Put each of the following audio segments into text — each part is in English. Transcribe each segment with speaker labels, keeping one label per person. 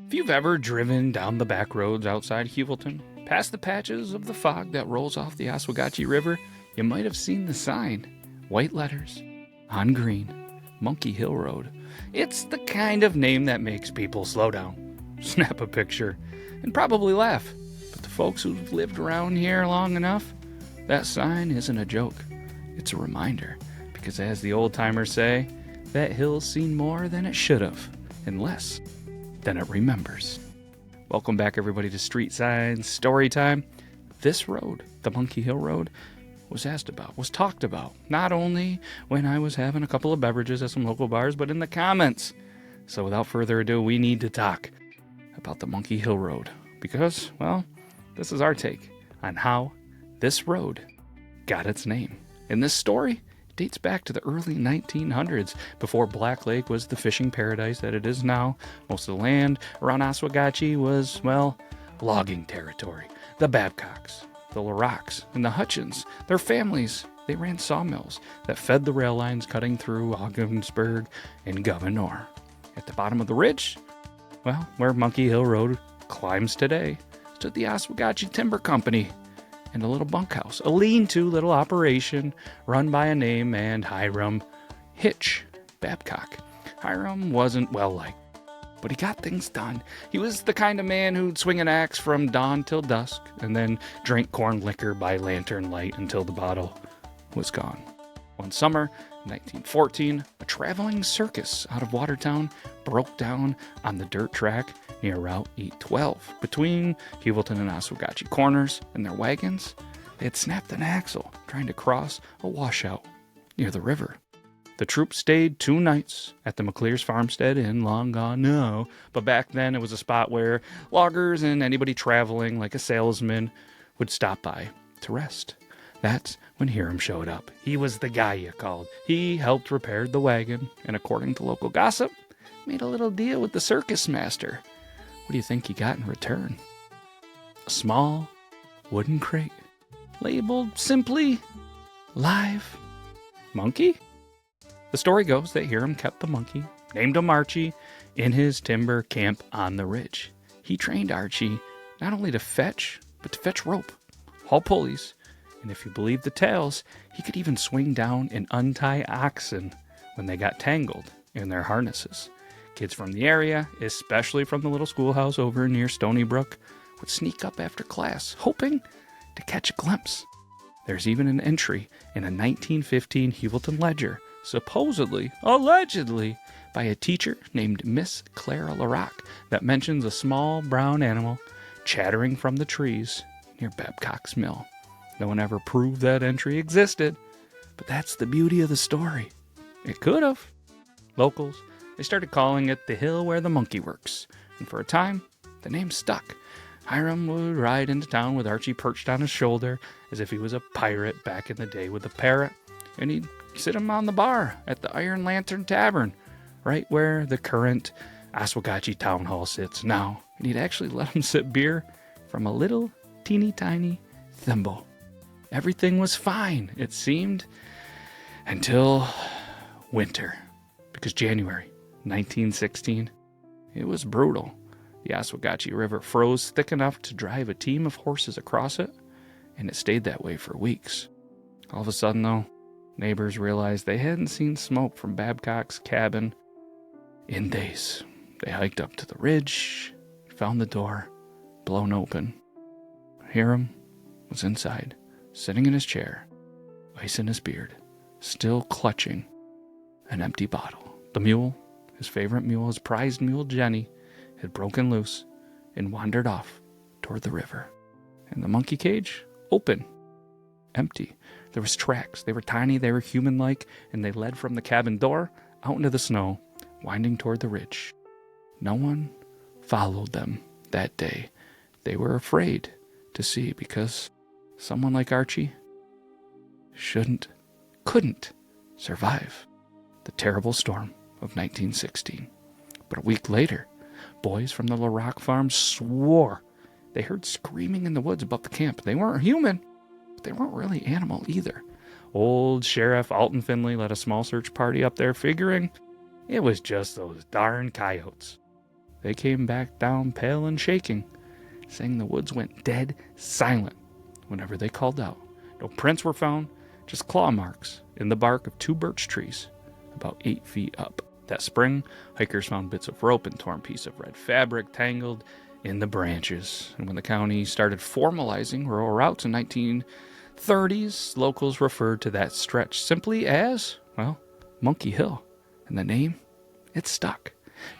Speaker 1: If you've ever driven down the back roads outside Hewelton, past the patches of the fog that rolls off the Oswagatchee River, you might have seen the sign, white letters, on green, MonkeyHillRoad. It's the kind of name that makes people slow down, snap a picture, and probably laugh. But the folks who've lived around here long enough, that sign isn't a joke. It's a reminder, because as the old-timers say, that hill's seen more than it should have, and less than it remembers. Welcome back, everybody, to Street Sign Storytime. This road, the MonkeyHill Road, was talked about, not only when I was having a couple of beverages at some local bars, but in the comments. So without further ado, we need to talk about the MonkeyHill Road, because, well, this is our take on how this road got its name. In this story, dates back to the early 1900s, before Black Lake was the fishing paradise that it is now. Most of the land around Oswagatchee was, well, logging territory. The Babcocks, the LaRocks, and the Hutchins, their families, they ran sawmills that fed the rail lines cutting through Ogdensburg and Gouverneur. At the bottom of the ridge, well, where MonkeyHill Road climbs today, stood the Oswagatchee Timber Company, and a little bunkhouse, a lean-to little operation run by a name and Hiram Hitch Babcock. Hiram wasn't well-liked, but he got things done. He was the kind of man who'd swing an axe from dawn till dusk and then drink corn liquor by lantern light until the bottle was gone. One summer, 1914, a traveling circus out of Watertown broke down on the dirt track near Route 812 between Hewelton and Oswagatchee Corners, and their wagons, they had snapped an axle trying to cross a washout near the river. The troop stayed 2 nights at the McClear's Farmstead Inn, long gone now, but back then it was a spot where loggers and anybody traveling like a salesman would stop by to rest. That's when Hiram showed up. He was the guy you called. He helped repair the wagon, and according to local gossip, made a little deal with the circus master. What do you think he got in return? A small wooden crate, labeled simply, Live Monkey? The story goes that Hiram kept the monkey, named him Archie, in his timber camp on the ridge. He trained Archie not only to fetch, but to fetch rope, haul pulleys, and if you believe the tales, he could even swing down and untie oxen when they got tangled in their harnesses. Kids from the area, especially from the little schoolhouse over near Stony Brook, would sneak up after class, hoping to catch a glimpse. There's even an entry in a 1915 Hewelton Ledger, supposedly, allegedly, by a teacher named Miss Clara LaRocque, that mentions a small brown animal chattering from the trees near Babcock's mill. No one ever proved that entry existed, but that's the beauty of the story. It could have. Locals, they started calling it the hill where the monkey works, and for a time, the name stuck. Hiram would ride into town with Archie perched on his shoulder as if he was a pirate back in the day with a parrot, and he'd sit him on the bar at the Iron Lantern Tavern, right where the current Oswagatchee Town Hall sits now, and he'd actually let him sip beer from a little teeny tiny thimble. Everything was fine, it seemed, until winter, because January 1916, it was brutal. The Oswagatchee River froze thick enough to drive a team of horses across it, and it stayed that way for weeks. All of a sudden, though, neighbors realized they hadn't seen smoke from Babcock's cabin in days. They hiked up to the ridge, found the door blown open. Hiram was inside, sitting in his chair, ice in his beard, still clutching an empty bottle. The mule, his favorite mule, his prized mule Jenny, had broken loose and wandered off toward the river. And the monkey cage, open, empty. There was tracks. They were tiny, they were human-like, and they led from the cabin door out into the snow, winding toward the ridge. No one followed them that day. They were afraid to see, because someone like Archie couldn't survive the terrible storm of 1916. But a week later, boys from the LaRocque farm swore they heard screaming in the woods above the camp. They weren't human, but they weren't really animal either. Old Sheriff Alton Finley led a small search party up there, figuring it was just those darn coyotes. they came back down pale and shaking, saying the woods went dead silent whenever they called out. No prints were found, just claw marks in the bark of 2 birch trees about 8 feet up. That spring, hikers found bits of rope and torn piece of red fabric tangled in the branches. And when the county started formalizing rural routes in 1930s, locals referred to that stretch simply as, well, Monkey Hill. And the name, it stuck.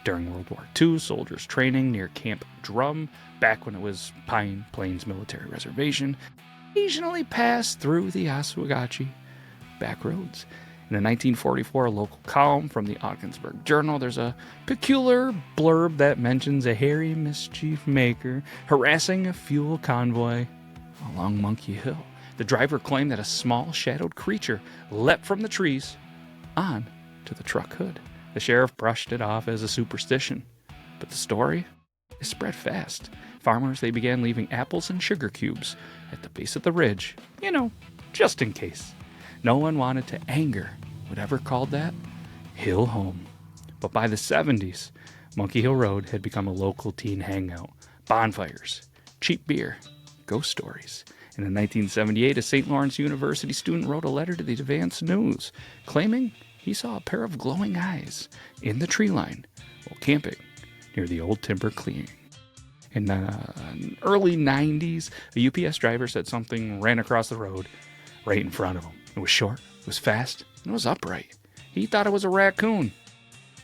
Speaker 1: During World War II, soldiers training near Camp Drum, back when it was Pine Plains Military Reservation, occasionally passed through the Oswagatchee back roads. In a 1944 local column from the Ogdensburg Journal, there's a peculiar blurb that mentions a hairy mischief maker harassing a fuel convoy along Monkey Hill. The driver claimed that a small shadowed creature leapt from the trees on to the truck hood. The sheriff brushed it off as a superstition, but the story is spread fast. Farmers, they began leaving apples and sugar cubes at the base of the ridge, just in case. No one wanted to anger whatever called that hill home. But by the 70s, Monkey Hill Road had become a local teen hangout. Bonfires, cheap beer, ghost stories. And in 1978, a St. Lawrence University student wrote a letter to the Advance News claiming he saw a pair of glowing eyes in the tree line while camping near the old timber clearing. In the early 90s, a UPS driver said something ran across the road right in front of him. It was short, it was fast, and it was upright. He thought it was a raccoon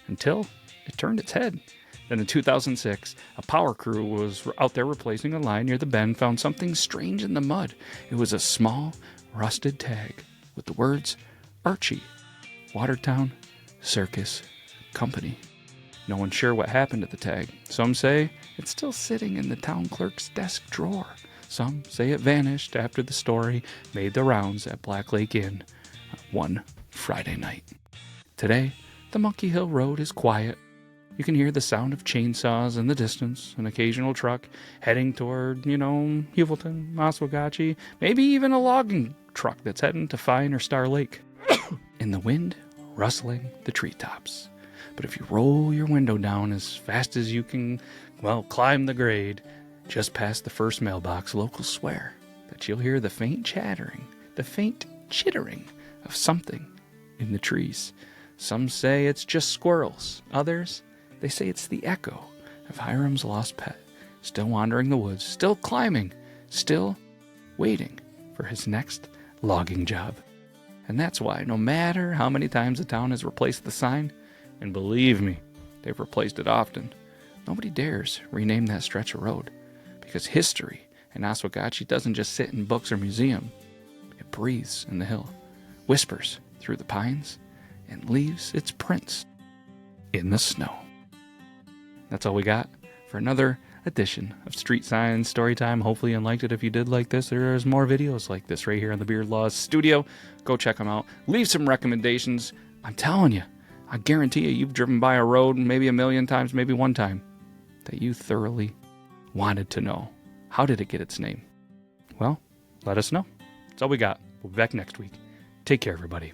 Speaker 1: until it turned its head. Then in 2006, a power crew was out there replacing a line near the bend, found something strange in the mud. It was a small, rusted tag with the words, Archie, Watertown Circus Company. No one's sure what happened to the tag. Some say it's still sitting in the town clerk's desk drawer. Some say it vanished after the story made the rounds at Black Lake Inn one Friday night. Today, the Monkey Hill Road is quiet. You can hear the sound of chainsaws in the distance, an occasional truck heading toward, Hewelton, Oswagatchee, maybe even a logging truck that's heading to Fine or Star Lake. In the wind, rustling the treetops. But if you roll your window down as fast as you can, climb the grade, just past the first mailbox, locals swear that you'll hear the faint chattering, the faint chittering of something in the trees. Some say it's just squirrels. Others, they say it's the echo of Hiram's lost pet, still wandering the woods, still climbing, still waiting for his next logging job. And that's why, no matter how many times the town has replaced the sign, and believe me, they've replaced it often, nobody dares rename that stretch of road. Because history in Oswagatchee doesn't just sit in books or museums. It breathes in the hill, whispers through the pines, and leaves its prints in the snow. That's all we got for another edition of Street Sign Storytime. Hopefully you liked it. If you did like this, there's more videos like this right here in the Beard Laws studio. Go check them out. Leave some recommendations. I'm telling you, I guarantee you've driven by a road maybe a million times, maybe one time, that you thoroughly wanted to know. How did it get its name? Well, let us know. That's all we got. We'll be back next week. Take care, everybody.